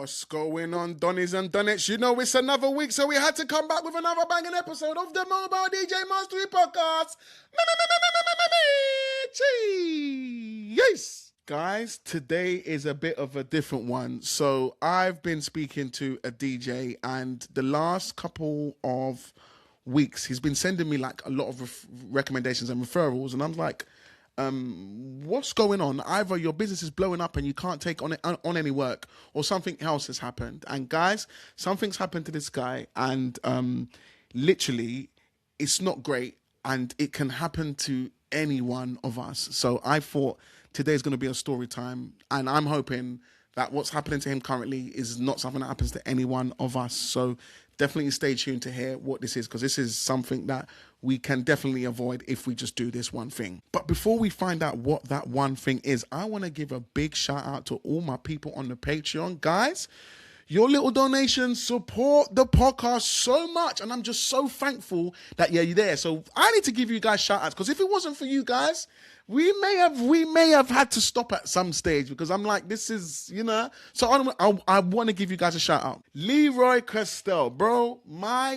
What's going on, Donnies and Donnettes? You know it's another week, so we had to come back with another banging episode of the Mobile DJ Mastery Podcast. Yes! Guys, today is a bit of a different one. So I've been speaking to a DJ, and the last couple of weeks, he's been sending me like a lot of recommendations and referrals, and I'm like, what's going on? Either your business is blowing up and you can't take on any work, or something else has happened. And guys, something's happened to this guy, and literally it's not great, and it can happen to any one of us. So I thought today's going to be a story time, and I'm hoping that what's happening to him currently is not something that happens to any one of us. So definitely stay tuned to hear what this is, because this is something that we can definitely avoid if we just do this one thing. But before we find out what that one thing is, I want to give a big shout out to all my people on the Patreon. Guys, your little donations support the podcast so much, and I'm just so thankful that you're there. So I need to give you guys shout outs, because if it wasn't for you guys, we may have had to stop at some stage, because I'm like, this is, you know. So I want to give you guys a shout out. Leroy Castell, bro,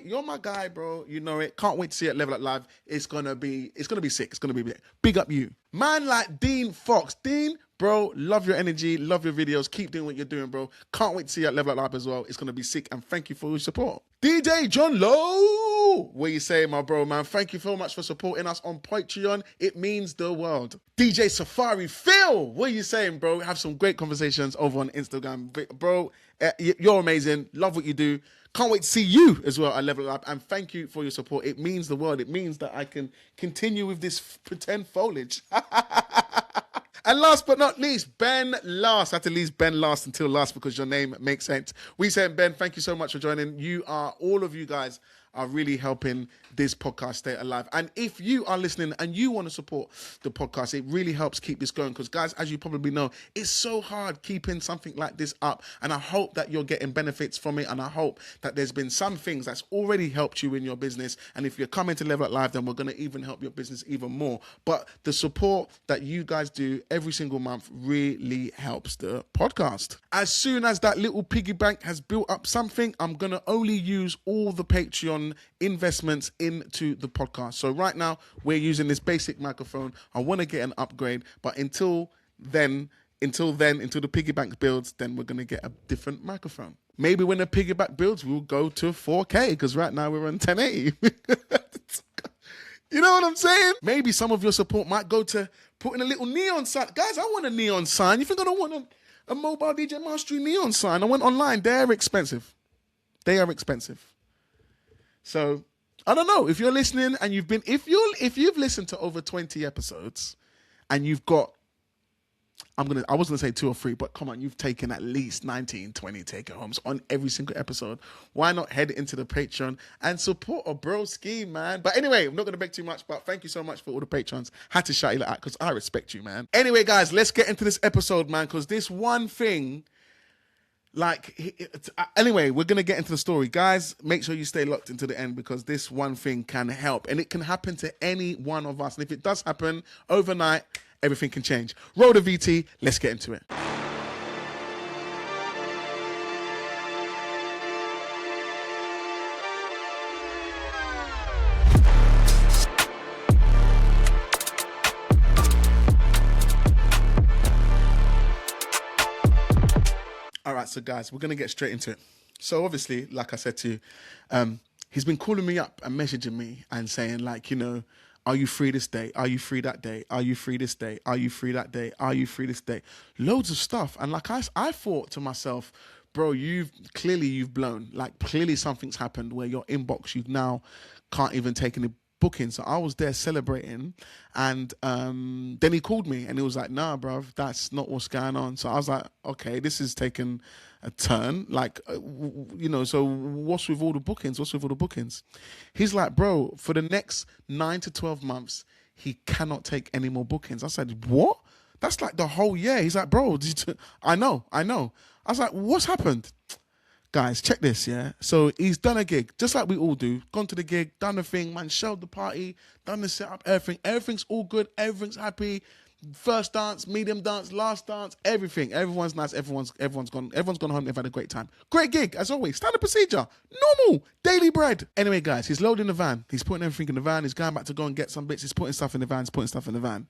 you're my guy, bro. You know it. Can't wait to see it at Level Up Live. It's gonna be sick. It's gonna be big up you. Man like Dean Fox. Dean, bro, love your energy, love your videos. Keep doing what you're doing, bro. Can't wait to see you at Level Up Live as well. It's gonna be sick, and thank you for your support. DJ John Lowe, what you say, my bro, man? Thank you so much for supporting us on Patreon. It means the world. DJ Safari Phil, what are you saying, bro? Have some great conversations over on Instagram. Bro, you're amazing. Love what you do. Can't wait to see you as well at Level Up, and thank you for your support. It means the world. It means that I can continue with this pretend foliage. And last but not least, Ben Last. I had to leave Ben last until last because your name makes sense. We said, Ben, thank you so much for joining. All of you guys are really helping this podcast stay alive. And if you are listening and you want to support the podcast, it really helps keep this going, because guys, as you probably know, it's so hard keeping something like this up, and I hope that you're getting benefits from it, and I hope that there's been some things that's already helped you in your business, and if you're coming to Level Up Live, then we're going to even help your business even more. But the support that you guys do every single month really helps the podcast. As soon as that little piggy bank has built up something, I'm going to only use all the Patreon investments into the podcast. So right now we're using this basic microphone. I want to get an upgrade, but until the piggy bank builds, then we're going to get a different microphone. Maybe when the piggy bank builds, we'll go to 4K, because right now we're on 1080. You know what I'm saying? Maybe some of your support might go to putting a little neon sign. Guys, I want a neon sign. You think I don't want a Mobile DJ Mastery neon sign? I went online. They're expensive. They are expensive. So I don't know if you're listening and if you've listened to over 20 episodes and you've got, I was gonna say 2 or 3, but come on, you've taken at least 19, 20 take-homes on every single episode. Why not head into the Patreon and support a bro scheme, man? But anyway, I'm not gonna beg too much, but thank you so much for all the Patrons. Had to shout you out because I respect you, man. Anyway, guys, let's get into this episode, man, because this one thing. Anyway, we're going to get into the story. Guys, make sure you stay locked into the end, because this one thing can help, and it can happen to any one of us. And if it does happen overnight, everything can change. Roll the VT. Let's get into it. All right, so guys, we're going to get straight into it. So obviously, like I said to you, he's been calling me up and messaging me and saying, like, you know, are you free this day? Are you free that day? Are you free this day? Are you free that day? Are you free this day? Loads of stuff. And like I thought to myself, bro, you've blown. Like, clearly something's happened where your inbox, you now can't even take any booking. So I was there celebrating, and then he called me and he was like, nah, bro, that's not what's going on. So I was like, okay, this is taking a turn. Like, you know, so what's with all the bookings? He's like, bro, for the next 9 to 12 months, he cannot take any more bookings. I said, what? That's like the whole year. He's like, bro, I know. I was like, what's happened? Guys, check this, yeah? So he's done a gig, just like we all do. Gone to the gig, done the thing, man, shelled the party, done the setup, everything. Everything's all good, everything's happy. First dance, medium dance, last dance, everything. Everyone's nice. Everyone's gone home. They've had a great time. Great gig, as always. Standard procedure. Normal. Daily bread. Anyway, guys, he's loading the van. He's putting everything in the van. He's going back to go and get some bits. He's putting stuff in the van.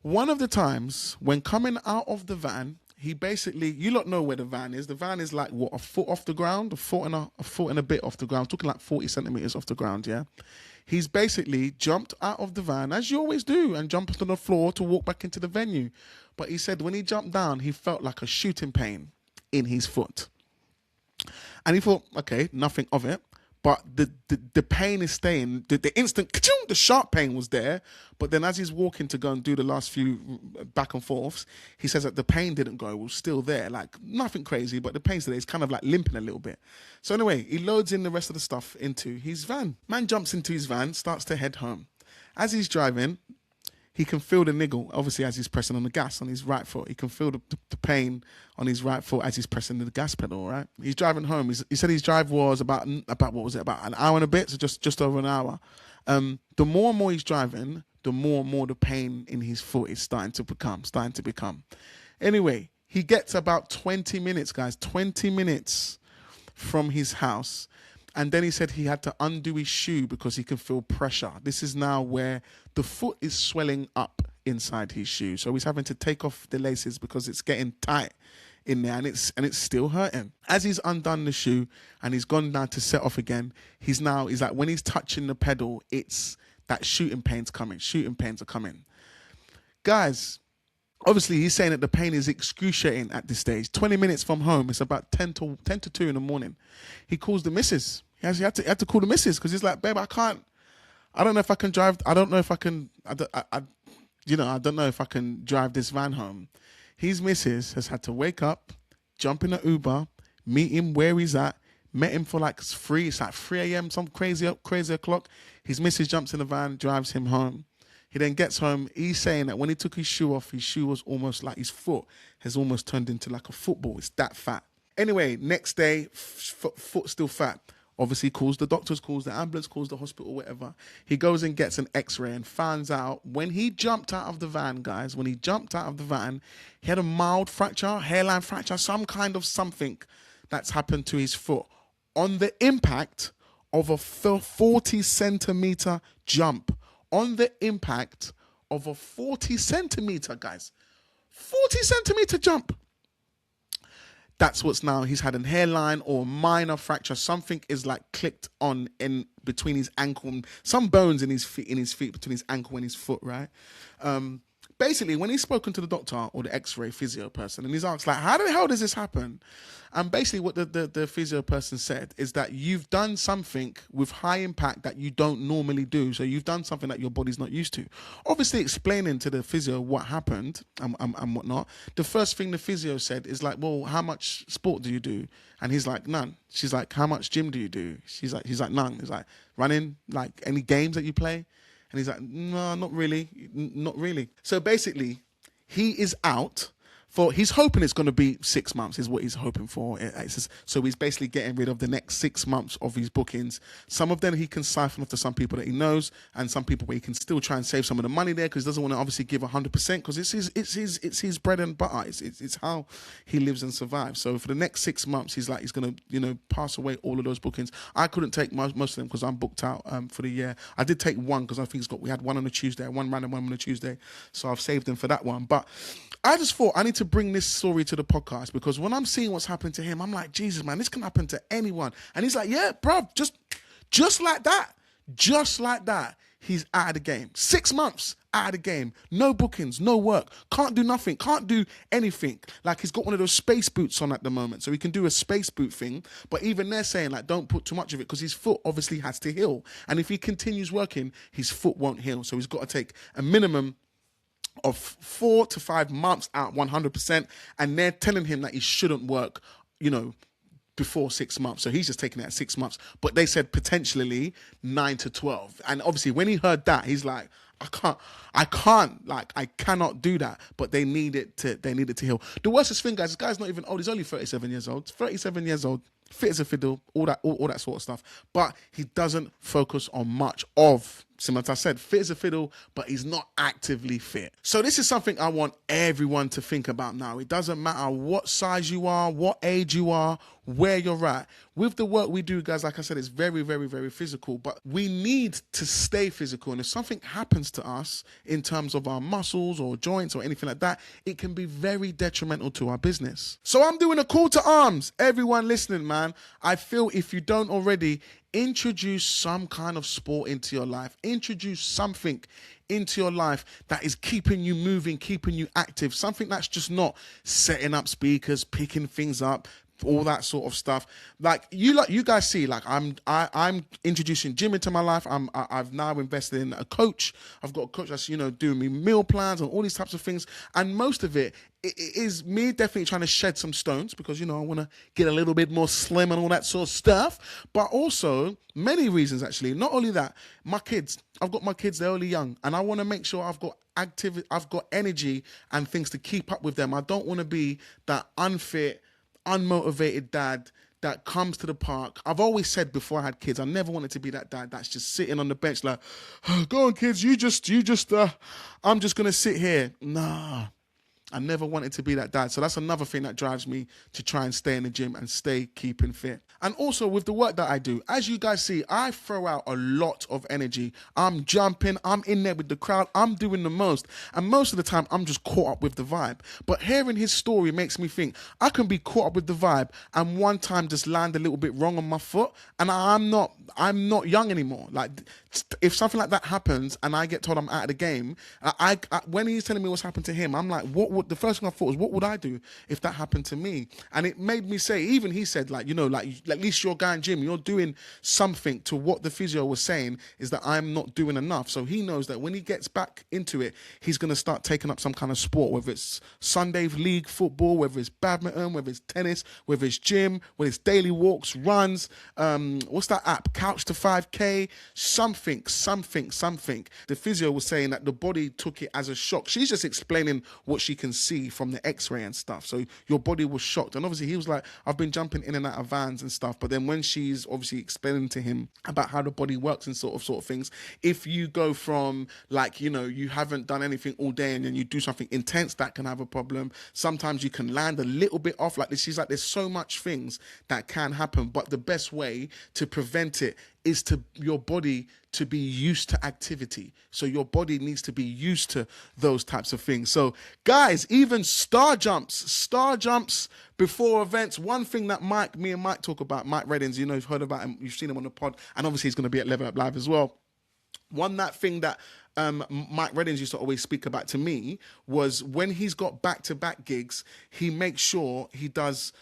One of the times when coming out of the van, he basically, you lot know where the van is. The van is like, what, a foot off the ground? A foot and a bit off the ground. I'm talking like 40 centimeters off the ground, yeah? He's basically jumped out of the van, as you always do, and jumped on the floor to walk back into the venue. But he said when he jumped down, he felt like a shooting pain in his foot. And he thought, okay, nothing of it. But the pain is staying. The instant, the sharp pain was there. But then as he's walking to go and do the last few back and forths, he says that the pain didn't go. It was still there. Like, nothing crazy, but the pain's there. He's kind of like limping a little bit. So anyway, he loads in the rest of the stuff into his van. Man jumps into his van, starts to head home. As he's driving, he can feel the niggle, obviously, as he's pressing on the gas on his right foot. He can feel the pain on his right foot as he's pressing the gas pedal, right? He's driving home. He said his drive was about what was it, about an hour and a bit, so just over an hour. The more and more he's driving, the more and more the pain in his foot is starting to become. Anyway, he gets about 20 minutes, guys, 20 minutes from his house. And then he said he had to undo his shoe because he can feel pressure. This is now where the foot is swelling up inside his shoe. So he's having to take off the laces because it's getting tight in there and it's still hurting. As he's undone the shoe and he's gone down to set off again, he's like, when he's touching the pedal, it's that shooting pains are coming. Guys, obviously, he's saying that the pain is excruciating at this stage. 20 minutes from home, it's about 10 to 2 in the morning. He calls the missus. He had to call the missus because he's like, babe, I don't know if I can drive. I don't know if I can, I don't know if I can drive this van home. His missus has had to wake up, jump in an Uber, meet him where he's at, met him for like 3 a.m., some crazy o'clock. His missus jumps in the van, drives him home. He then gets home. He's saying that when he took his shoe off, his shoe was almost like his foot has almost turned into like a football. It's that fat. Anyway, next day, foot still fat. Obviously, calls the doctors, calls the ambulance, calls the hospital, whatever. He goes and gets an x-ray and finds out when he jumped out of the van, guys, he had a mild fracture, hairline fracture, some kind of something that's happened to his foot on the impact of a 40 centimeter jump. On the impact of a 40 centimeter, guys. 40 centimeter jump. That's what's now, he's had a hairline or minor fracture. Something is like clicked on in between his ankle and some bones in his feet, between his ankle and his foot, right? Basically, when he's spoken to the doctor or the x-ray physio person and he's asked, like, how the hell does this happen? And basically what the physio person said is that you've done something with high impact that you don't normally do. So you've done something that your body's not used to. Obviously explaining to the physio what happened and whatnot. The first thing the physio said is like, well, how much sport do you do? And he's like, none. She's like, how much gym do you do? He's like, none. He's like, running, like any games that you play? And he's like, no, not really. Not really. So basically, he is out he's hoping it's going to be 6 months is what he's hoping for. So he's basically getting rid of the next 6 months of his bookings. Some of them he can siphon off to some people that he knows and some people where he can still try and save some of the money there because he doesn't want to obviously give 100% because it's his bread and butter. It's how he lives and survives. So for the next 6 months, he's going to, pass away all of those bookings. I couldn't take most of them because I'm booked out for the year. I did take one because I think we had one on a Tuesday, one random one on a Tuesday. So I've saved them for that one. But I just thought I need to bring this story to the podcast because when I'm seeing what's happened to him, I'm like, Jesus, man, this can happen to anyone. And he's like, yeah, bro, just like that, he's out of the game. 6 months out of the game. No bookings, no work. Can't do nothing. Can't do anything. Like he's got one of those space boots on at the moment. So he can do a space boot thing. But even they're saying like, don't put too much of it because his foot obviously has to heal. And if he continues working, his foot won't heal. So he's got to take a minimum of 4 to 5 months out 100%, and they're telling him that he shouldn't work, before 6 months. So he's just taking it at 6 months. But they said potentially 9 to 12. And obviously when he heard that, he's like, I cannot do that. But they need it to heal. The worstest thing, guys, this guy's not even old. He's only 37 years old. 37 years old. fit as a fiddle, all that sort of stuff. But he doesn't focus on much of, similar to I said, fit as a fiddle, but he's not actively fit. So this is something I want everyone to think about now. It doesn't matter what size you are, what age you are, where you're at. With the work we do, guys, like I said, it's very, very, very physical, but we need to stay physical. And if something happens to us in terms of our muscles or joints or anything like that, it can be very detrimental to our business. So I'm doing a call to arms. Everyone listening, man, I feel if you don't already, introduce some kind of sport into your life. Introduce something into your life that is keeping you moving, keeping you active. Something that's just not setting up speakers, picking things up, all that sort of stuff. Like you guys see, like I'm introducing gym into my life. I've now invested in a coach. I've got a coach that's, you know, doing me meal plans and all these types of things. And most of it is me definitely trying to shed some stones because, you know, I want to get a little bit more slim and all that sort of stuff. But also many reasons, actually. Not only that, my kids, I've got my kids, they're only young, and I want to make sure I've got energy and things to keep up with them. I don't want to be that unfit, unmotivated dad that comes to the park. I've always said before I had kids, I never wanted to be that dad that's just sitting on the bench like, oh, go on kids, I'm just going to sit here. Nah. I never wanted to be that dad. So that's another thing that drives me to try and stay in the gym and stay keeping fit. And also with the work that I do, as you guys see, I throw out a lot of energy. I'm jumping, I'm in there with the crowd, I'm doing the most. And most of the time, I'm just caught up with the vibe. But hearing his story makes me think I can be caught up with the vibe and one time just land a little bit wrong on my foot. And I'm not young anymore. Like, if something like that happens and I get told I'm out of the game, I when he's telling me what's happened to him, I'm like, the first thing I thought was, what would I do if that happened to me? And it made me say, even he said, like, you know, like at least you're going gym, you're doing something to what the physio was saying is that I'm not doing enough. So he knows that when he gets back into it, he's going to start taking up some kind of sport, whether it's Sunday league football, whether it's badminton, whether it's tennis, whether it's gym, whether it's daily walks, runs, what's that app? Couch to 5K, something. The physio was saying that the body took it as a shock. She's just explaining what she can see from the x-ray and stuff. So your body was shocked. And obviously he was like, I've been jumping in and out of vans and stuff. But then when she's obviously explaining to him about how the body works and sort of things, if you go from like, you know, you haven't done anything all day and then you do something intense, that can have a problem. Sometimes you can land a little bit off like this. She's like, there's so much things that can happen. But the best way to prevent it is to your body to be used to activity. So your body needs to be used to those types of things. So guys, even star jumps before events. One thing that me and Mike talk about, Mike Reddings, you know, you've heard about him, you've seen him on the pod, and obviously he's going to be at Level Up Live as well. That thing that Mike Reddings used to always speak about to me was when he's got back-to-back gigs, he makes sure he does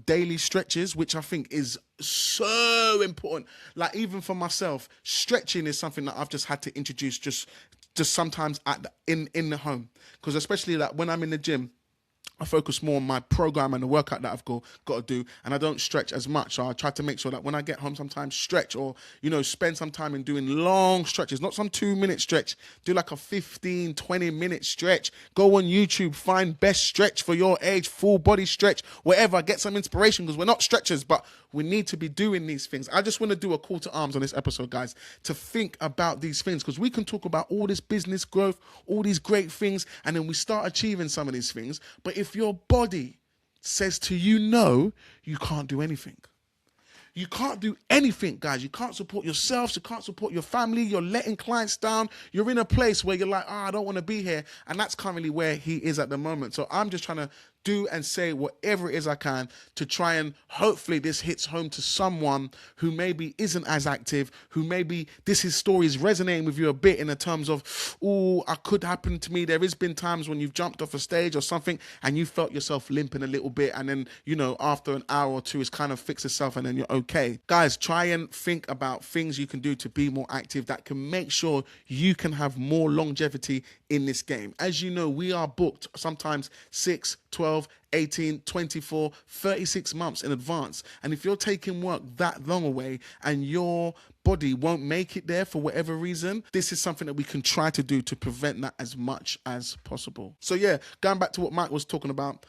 daily stretches, which I think is so important. Like even for myself, stretching is something that I've just had to introduce just sometimes in the home, because especially like when I'm in the gym, I focus more on my program and the workout that I've got to do, and I don't stretch as much. So I try to make sure that when I get home, sometimes stretch, or, you know, spend some time in doing long stretches, not some 2-minute stretch. Do like a 15, 20-minute stretch. Go on YouTube, find best stretch for your age, full body stretch, whatever. Get some inspiration, because we're not stretchers, but we need to be doing these things. I just want to do a call to arms on this episode, guys, to think about these things, because we can talk about all this business growth, all these great things, and then we start achieving some of these things. But if your body says to you no, you can't do anything. You can't do anything, guys. You can't support yourselves. You can't support your family. You're letting clients down. You're in a place where you're like, I don't want to be here. And that's currently where he is at the moment. So I'm just trying to do and say whatever it is I can to try and hopefully this hits home to someone who maybe isn't as active, who maybe his story is resonating with you a bit in the terms of, oh, it could happen to me. There has been times when you've jumped off a stage or something and you felt yourself limping a little bit, and then, you know, after an hour or two, it's kind of fixed itself and then you're okay. Guys, try and think about things you can do to be more active that can make sure you can have more longevity in this game. As you know, we are booked sometimes 6, 12, 18, 24, 36 months in advance. And if you're taking work that long away and your body won't make it there for whatever reason, this is something that we can try to do to prevent that as much as possible. So yeah, going back to what Mike was talking about,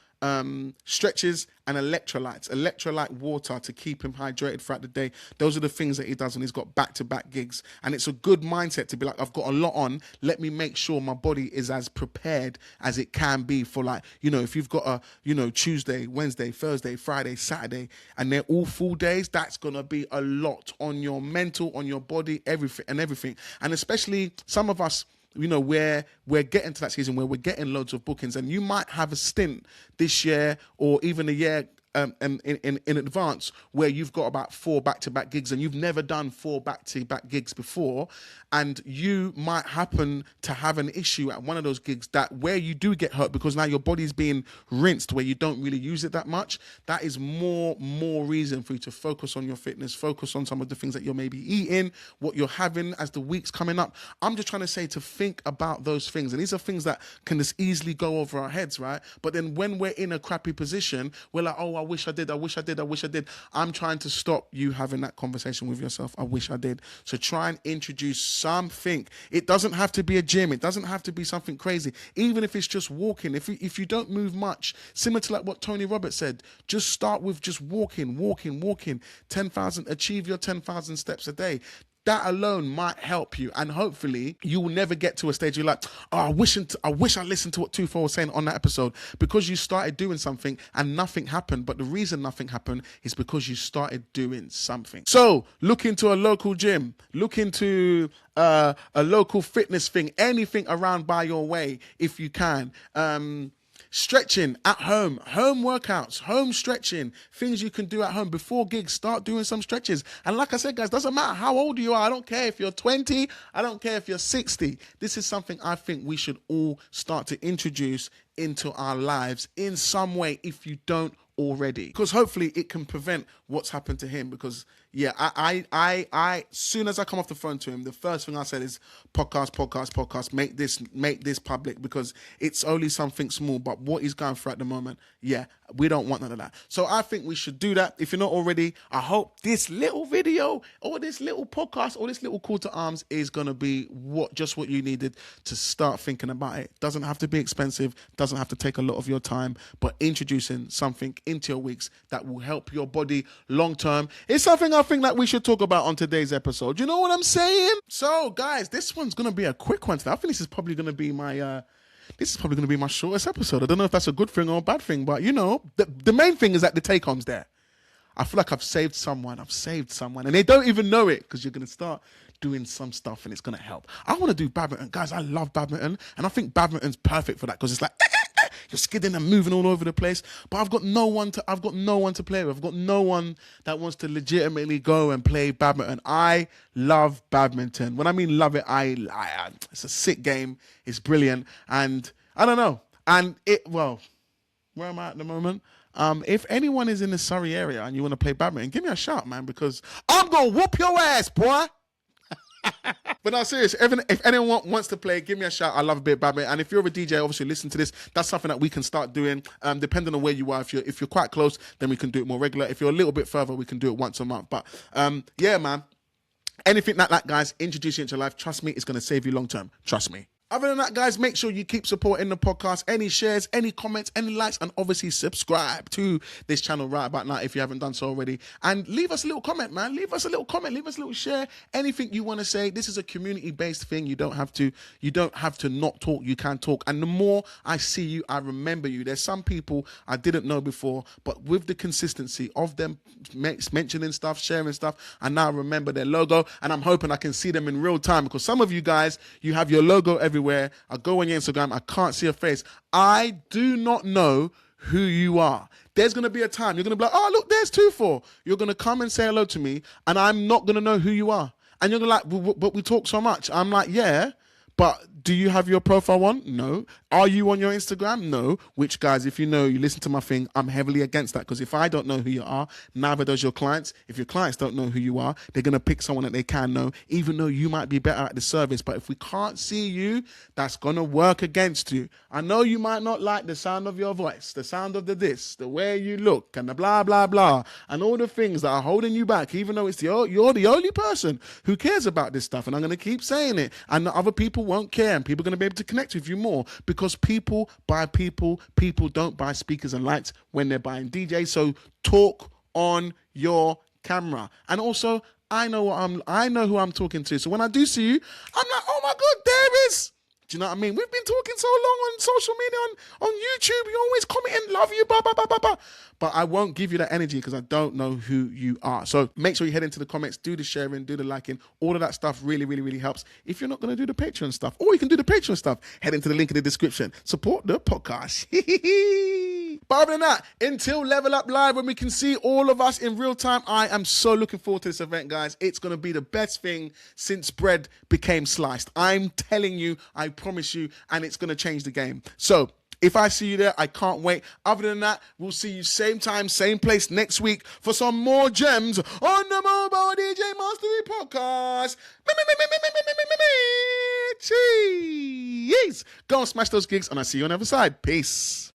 stretches, and electrolyte water to keep him hydrated throughout the day. Those are the things that he does when he's got back-to-back gigs. And it's a good mindset to be like, I've got a lot on. Let me make sure my body is as prepared as it can be for, like, you know, if you've got a, you know, Tuesday, Wednesday, Thursday, Friday, Saturday, and they're all full days, that's going to be a lot on your mental, on your body, everything. And especially some of us, you know, we're getting to that season where we're getting loads of bookings, and you might have a stint this year or even a year in advance where you've got about 4 back-to-back gigs and you've never done 4 back-to-back gigs before, and you might happen to have an issue at one of those gigs that where you do get hurt because now your body's being rinsed where you don't really use it that much. That is more reason for you to focus on your fitness, focus on some of the things that you're maybe eating, what you're having as the week's coming up. I'm just trying to say to think about those things, and these are things that can just easily go over our heads, right? But then when we're in a crappy position, we're like, oh, I wish I did. I'm trying to stop you having that conversation with yourself. I wish I did. So try and introduce something. It doesn't have to be a gym. It doesn't have to be something crazy. Even if it's just walking, if you don't move much, similar to like what Tony Roberts said, just start with just walking, 10,000, achieve your 10,000 steps a day. That alone might help you, and hopefully you will never get to a stage you're like, oh, I wish I listened to what Tufo was saying on that episode, because you started doing something and nothing happened. But the reason nothing happened is because you started doing something. So look into a local gym, look into a local fitness thing, anything around by your way if you can. Stretching at home workouts, home stretching, things you can do at home before gigs. Start doing some stretches. And like I said, guys, doesn't matter how old you are. I don't care if you're 20. I don't care if you're 60. This is something I think we should all start to introduce into our lives in some way if you don't already, because hopefully it can prevent what's happened to him. Because yeah, I soon as I come off the phone to him, the first thing I said is podcast, make this public, because it's only something small, but what he's going through at the moment, yeah, we don't want none of that. So I think we should do that. If you're not already, I hope this little video or this little podcast or this little call to arms is going to be what you needed to start thinking about it. Doesn't have to be expensive, doesn't have to take a lot of your time, but introducing something into your weeks that will help your body long term is something I think that we should talk about on today's episode. You know what I'm saying? So guys, this one's going to be a quick one today. I think this is probably going to be my shortest episode. I don't know if that's a good thing or a bad thing, but you know, the main thing is that the take home's there. I feel like I've saved someone, and they don't even know it, because you're going to start doing some stuff and it's going to help. I want to do badminton. Guys, I love badminton, and I think badminton's perfect for that, because it's like you're skidding and moving all over the place. But I've got no one to play with. I've got no one that wants to legitimately go and play badminton. I love badminton. When I mean love it, it's a sick game. It's brilliant, and I don't know. And where am I at the moment? If anyone is in the Surrey area and you want to play badminton, give me a shout, man, because I'm going to whoop your ass, boy. But no, serious. If anyone wants to play, give me a shout. I love a bit of badminton. And if you're a DJ, obviously listen to this. That's something that we can start doing. Depending on where you are. If you're quite close, then we can do it more regular. If you're a little bit further, we can do it once a month. But yeah, man. Anything like that, guys, introduce it into your life. Trust me, it's going to save you long term. Trust me. Other than that, guys, make sure you keep supporting the podcast. Any shares, any comments, any likes, and obviously subscribe to this channel right about now if you haven't done so already. And leave us a little comment, man. Leave us a little comment. Leave us a little share. Anything you want to say. This is a community-based thing. You don't have to not talk. You can talk. And the more I see you, I remember you. There's some people I didn't know before, but with the consistency of them mentioning stuff, sharing stuff, I now remember their logo, and I'm hoping I can see them in real time, because some of you guys, you have your logo everywhere. I go on your Instagram, I can't see your face. I do not know who you are. There's going to be a time you're going to be like, oh, look, there's Tufo. You're going to come and say hello to me, and I'm not going to know who you are. And you're going to like, but we talk so much. I'm like, yeah, but do you have your profile on? No. Are you on your Instagram? No. Which, guys, if you know, you listen to my thing, I'm heavily against that, because if I don't know who you are, neither does your clients. If your clients don't know who you are, they're going to pick someone that they can know, even though you might be better at the service. But if we can't see you, that's going to work against you. I know you might not like the sound of your voice, the sound of the this, the way you look, and the blah, blah, blah, and all the things that are holding you back, even though you're the only person who cares about this stuff. And I'm going to keep saying it, and the other people won't care. there, and people are going to be able to connect with you more, because people buy people. People don't buy speakers and lights when they're buying DJs. So talk on your camera. And also, I know who I'm talking to. So when I do see you, I'm like, oh my God, there is. Do you know what I mean? We've been talking so long on social media, on YouTube. You always commenting, love you, blah, blah, blah, blah, blah. But I won't give you that energy because I don't know who you are. So make sure you head into the comments, do the sharing, do the liking. All of that stuff really, really, really helps. If you're not going to do the Patreon stuff, or you can do the Patreon stuff, head into the link in the description. Support the podcast. But other than that, until Level Up Live, when we can see all of us in real time, I am so looking forward to this event, guys. It's going to be the best thing since bread became sliced. I'm telling you, I promise you, and it's going to change the game. So if I see you there, I can't wait. Other than that, we'll see you same time, same place next week for some more gems on the Mobile DJ Mastery Podcast. Cheese. Go and smash those gigs, and I'll see you on the other side. Peace.